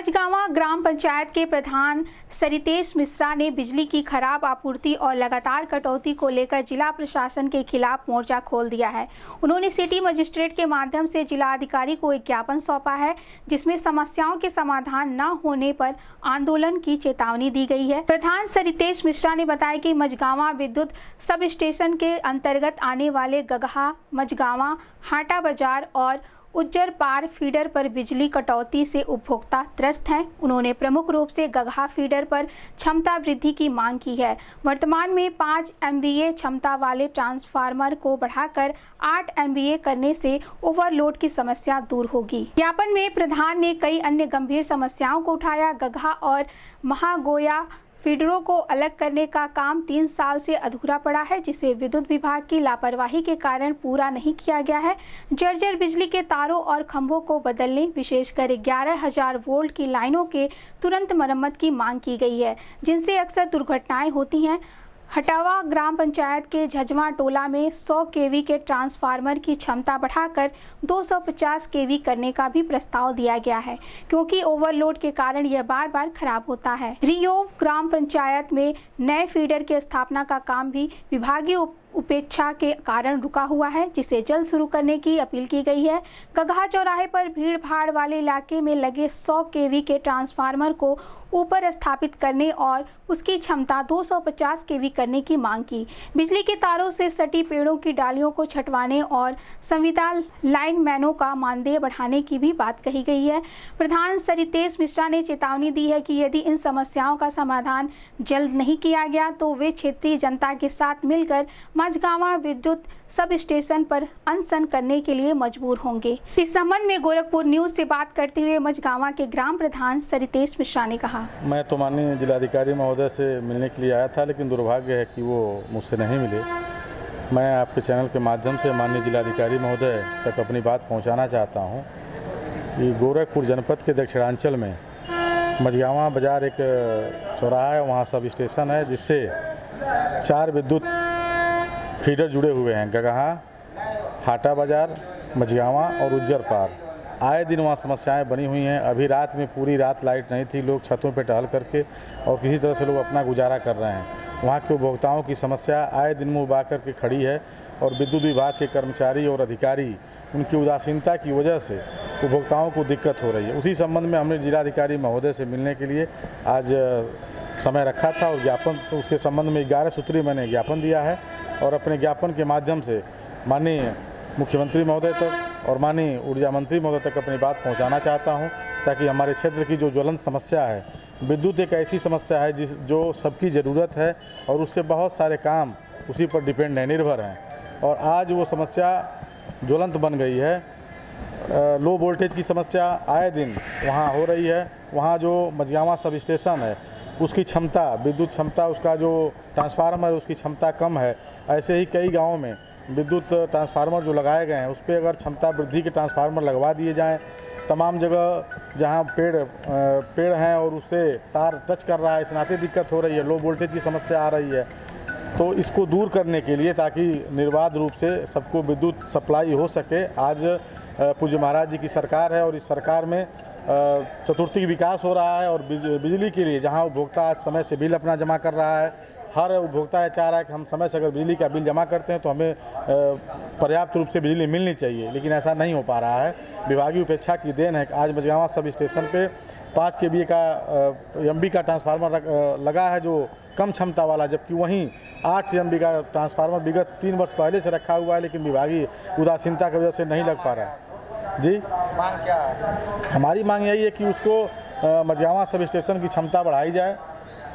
मझगावा ग्राम पंचायत के प्रधान सरितेश मिश्रा ने बिजली की खराब आपूर्ति और लगातार कटौती को लेकर जिला प्रशासन के खिलाफ मोर्चा खोल दिया है। उन्होंने सिटी मजिस्ट्रेट के माध्यम से जिलाधिकारी को एक ज्ञापन सौंपा है, जिसमें समस्याओं के समाधान न होने पर आंदोलन की चेतावनी दी गई है। प्रधान सरितेश मिश्रा ने बताया कि मझगावा विद्युत सब स्टेशन के अंतर्गत आने वाले गगहा, मझगावा, हाटा बाजार और उज्जर पार फीडर पर बिजली कटौती से उपभोक्ता त्रस्त हैं। उन्होंने प्रमुख रूप से गगहा फीडर पर क्षमता वृद्धि की मांग की है। वर्तमान में 5 MVA क्षमता वाले ट्रांसफार्मर को बढ़ाकर 8 MVA करने से ओवरलोड की समस्या दूर होगी। ज्ञापन में प्रधान ने कई अन्य गंभीर समस्याओं को उठाया। गगहा और महागोया फीडरों को अलग करने का काम 3 साल से अधूरा पड़ा है, जिसे विद्युत विभाग की लापरवाही के कारण पूरा नहीं किया गया है। जर्जर बिजली के तारों और खंभों को बदलने, विशेषकर 11,000 वोल्ट की लाइनों के तुरंत मरम्मत की मांग की गई है, जिनसे अक्सर दुर्घटनाएं होती हैं। हटावा ग्राम पंचायत के झजवा टोला में 100 kV के ट्रांसफार्मर की क्षमता बढ़ाकर 250 kV करने का भी प्रस्ताव दिया गया है, क्योंकि ओवरलोड के कारण यह बार बार खराब होता है। रियोव ग्राम पंचायत में नए फीडर की स्थापना का काम भी विभागीय उपेक्षा के कारण रुका हुआ है, जिसे जल्द शुरू करने की अपील की गई है। गगहा चौराहे पर भीड़ भाड़ वाले इलाके में लगे 100 kV के ट्रांसफार्मर को ऊपर स्थापित करने और उसकी क्षमता 250 kV करने की मांग की। बिजली के तारों से सटी पेड़ों की डालियों को छटवाने और संविदा लाइनमैनों का मानदेय बढ़ाने की भी बात कही गई है। प्रधान सरितेश मिश्रा ने चेतावनी दी है कि यदि इन समस्याओं का समाधान जल्द नहीं किया गया तो वे क्षेत्रीय जनता के साथ मिलकर मझगावा विद्युत सब स्टेशन पर अनशन करने के लिए मजबूर होंगे। इस संबंध में गोरखपुर न्यूज से बात करते हुए मझगावा के ग्राम प्रधान सरितेश मिश्रा ने कहा, मैं तो माननीय जिलाधिकारी महोदय से मिलने के लिए आया था, लेकिन दुर्भाग्य है कि वो मुझसे नहीं मिले। मैं आपके चैनल के माध्यम से माननीय जिलाधिकारी महोदय तक अपनी बात पहुंचाना चाहता हूं कि गोरखपुर जनपद के दक्षिणांचल में मझगावा बाजार एक चौराहा है, वहाँ सब स्टेशन है, जिससे 4 विद्युत फीडर जुड़े हुए हैं। गगहा, हाटा बाजार, मझगावा और उज्जर पार। आए दिन वहाँ समस्याएं बनी हुई हैं। अभी रात में पूरी रात लाइट नहीं थी, लोग छतों पे टहल करके और किसी तरह से लोग अपना गुजारा कर रहे हैं। वहाँ के उपभोक्ताओं की समस्या आए दिन मुँह बा करके खड़ी है और विद्युत विभाग के कर्मचारी और अधिकारी उनकी उदासीनता की वजह से उपभोक्ताओं को दिक्कत हो रही है। उसी संबंध में हमने जिलाधिकारी महोदय से मिलने के लिए आज समय रखा था और ज्ञापन उसके संबंध में 11 सूत्री मैंने ज्ञापन दिया है और अपने ज्ञापन के माध्यम से माननीय मुख्यमंत्री महोदय तक और माननीय ऊर्जा मंत्री महोदय तक अपनी बात पहुंचाना चाहता हूं, ताकि हमारे क्षेत्र की जो ज्वलंत समस्या है, विद्युत एक ऐसी समस्या है जो सबकी ज़रूरत है और उससे बहुत सारे काम उसी पर डिपेंड है, निर्भर हैं, और आज वो समस्या ज्वलंत बन गई है। लो वोल्टेज की समस्या आए दिन वहाँ हो रही है। वहाँ जो मझगावा सब स्टेशन है उसकी क्षमता, विद्युत क्षमता, उसका जो ट्रांसफार्मर है उसकी क्षमता कम है। ऐसे ही कई गाँवों में विद्युत ट्रांसफार्मर जो लगाए गए हैं उस पर अगर क्षमता वृद्धि के ट्रांसफार्मर लगवा दिए जाएं, तमाम जगह जहां पेड़ हैं और उससे तार टच कर रहा है, इस नाते दिक्कत हो रही है, लो वोल्टेज की समस्या आ रही है। तो इसको दूर करने के लिए, ताकि निर्बाध रूप से सबको विद्युत सप्लाई हो सके, आज पूज्य महाराज जी की सरकार है और इस सरकार में चतुर्थी विकास हो रहा है और बिजली के लिए जहाँ उपभोक्ता आज समय से बिल अपना जमा कर रहा है, हर उपभोक्ता चाह रहा है कि हम समय से अगर बिजली का बिल जमा करते हैं तो हमें पर्याप्त रूप से बिजली मिलनी चाहिए, लेकिन ऐसा नहीं हो पा रहा है। विभागीय उपेक्षा की देन है। आज मझगावा सब स्टेशन पे 5 kV का MB का ट्रांसफार्मर लगा है, जो कम क्षमता वाला, जबकि वहीं 8 MB का ट्रांसफार्मर विगत 3 वर्ष पहले से रखा हुआ है, लेकिन विभागीय उदासीनता की वजह से नहीं लग पा रहा है। जी, मांग क्या है? हमारी मांग यही है कि उसको मझगावा सब स्टेशन की क्षमता बढ़ाई जाए,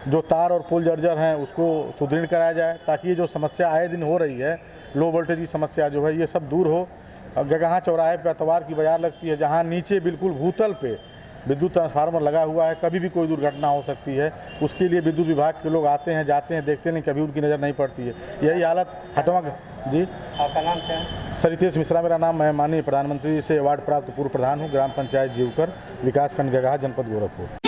जो तार और पोल जर्जर हैं उसको सुदृढ़ कराया जाए, ताकि ये जो समस्या आए दिन हो रही है, लो वोल्टेज की समस्या जो है, ये सब दूर हो। गगहा चौराहे पे अतवार की बाजार लगती है, जहाँ नीचे बिल्कुल भूतल पे विद्युत ट्रांसफार्मर लगा हुआ है, कभी भी कोई दुर्घटना हो सकती है। उसके लिए विद्युत विभाग के लोग आते हैं, जाते हैं, देखते नहीं, कभी उनकी नज़र नहीं पड़ती है। यही हालत हटवा। जी, आपका नाम क्या है? सरितेश मिश्रा मेरा नाम है। माननीय प्रधानमंत्री से अवार्ड प्राप्त पूर्व प्रधान हूँ, ग्राम पंचायत जीवकर, विकासखंड गगहा, जनपद गोरखपुर।